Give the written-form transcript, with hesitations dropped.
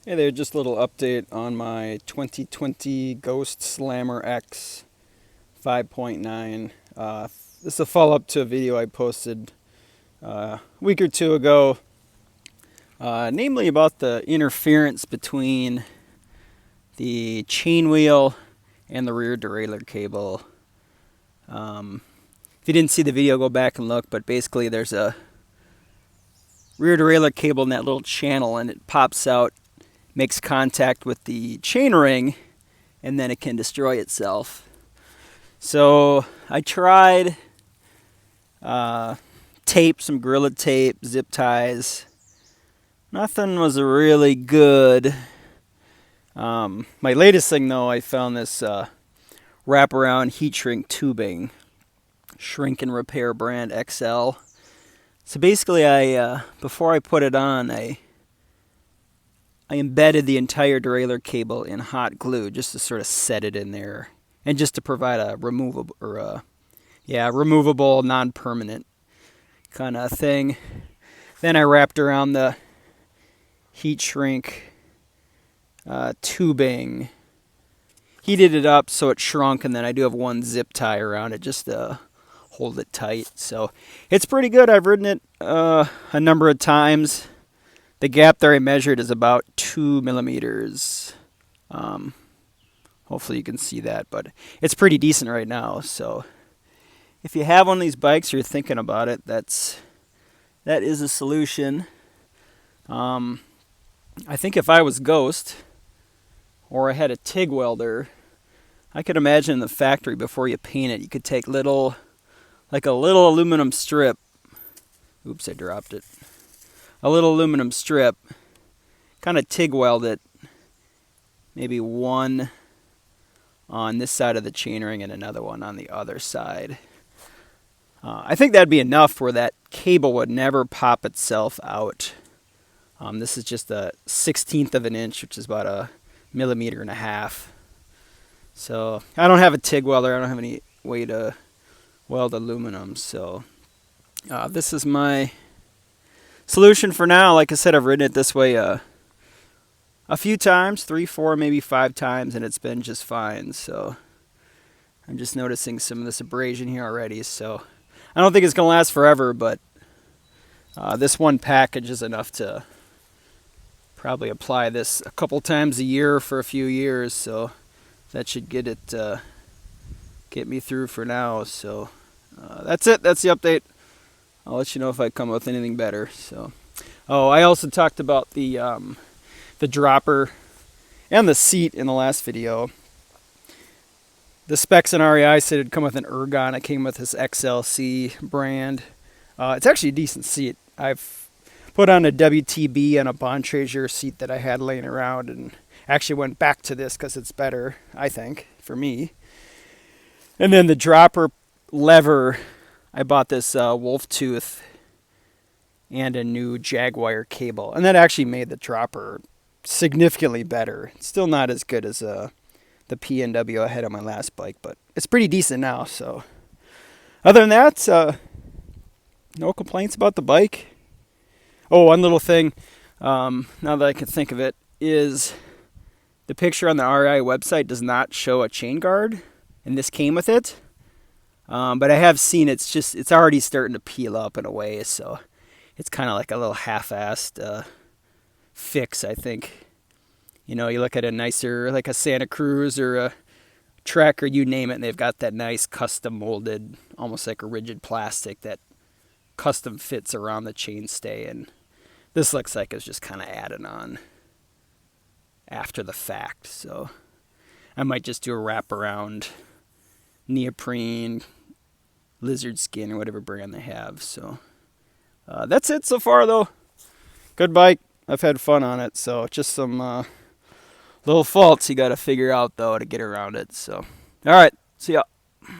Hey there, just a little update on my 2020 Ghost SLAMR X5.9. This is a follow-up to a video I posted a week or two ago, namely about the interference between the chain wheel and the rear derailleur cable. If you didn't see the video, go back and look, but basically there's a rear derailleur cable in that little channel and it pops out, makes contact with the chain ring, and then it can destroy itself. So I tried tape, some Gorilla Tape, zip ties. Nothing was really good. My latest thing though, I found this wraparound heat shrink tubing, Shrink and Repair brand XL. So basically before I put it on, I embedded the entire derailleur cable in hot glue just to sort of set it in there and just to provide a removable non-permanent kind of thing. Then I wrapped around the heat shrink tubing, heated it up so it shrunk, and then I do have one zip tie around it just to hold it tight. So it's pretty good. I've ridden it a number of times. The gap there I measured is about 2 millimeters. Hopefully you can see that, but it's pretty decent right now. So if you have one of these bikes, you're thinking about it, that is a solution. I think if I was Ghost or I had a TIG welder, I could imagine in the factory before you paint it, you could take a little aluminum strip. Oops, I dropped it. A little aluminum strip, kind of TIG weld it, maybe one on this side of the chainring and another one on the other side. I think that'd be enough where that cable would never pop itself out. This is just a 1/16 of an inch, which is about 1.5 millimeters. So I don't have a TIG welder. I don't have any way to weld aluminum. So this is my solution for now. Like I said, I've ridden it this way a few times, 3, 4, maybe 5 times, and it's been just fine. So I'm just noticing some of this abrasion here already. So I don't think it's going to last forever, but this one package is enough to probably apply this a couple times a year for a few years. So that should get me through for now. So that's it. That's the update. I'll let you know if I come up with anything better. So, I also talked about the dropper and the seat in the last video. The specs in REI said it'd come with an ergon. It came with this XLC brand. It's actually a decent seat. I've put on a WTB and a Bond Treasure seat that I had laying around, and actually went back to this because it's better, I think, for me. And then the dropper lever, I bought this wolf tooth and a new Jaguar cable, and that actually made the dropper significantly better. It's still not as good as the P&W I had on my last bike, but it's pretty decent now. So other than that, no complaints about the bike. Oh, one little thing, now that I can think of it, is the picture on the REI website does not show a chain guard, and this came with it. But I have seen it's already starting to peel up in a way, so it's kind of like a little half-assed fix, I think. You know, you look at a nicer, like a Santa Cruz or a Trek or you name it, and they've got that nice custom molded, almost like a rigid plastic that custom fits around the chainstay, and this looks like it's just kind of added on after the fact. So I might just do a wraparound neoprene, lizard skin, or whatever brand they have. So that's it so far though. Good bike. I've had fun on it. So just some little faults you got to figure out though to get around it. So all right, see ya.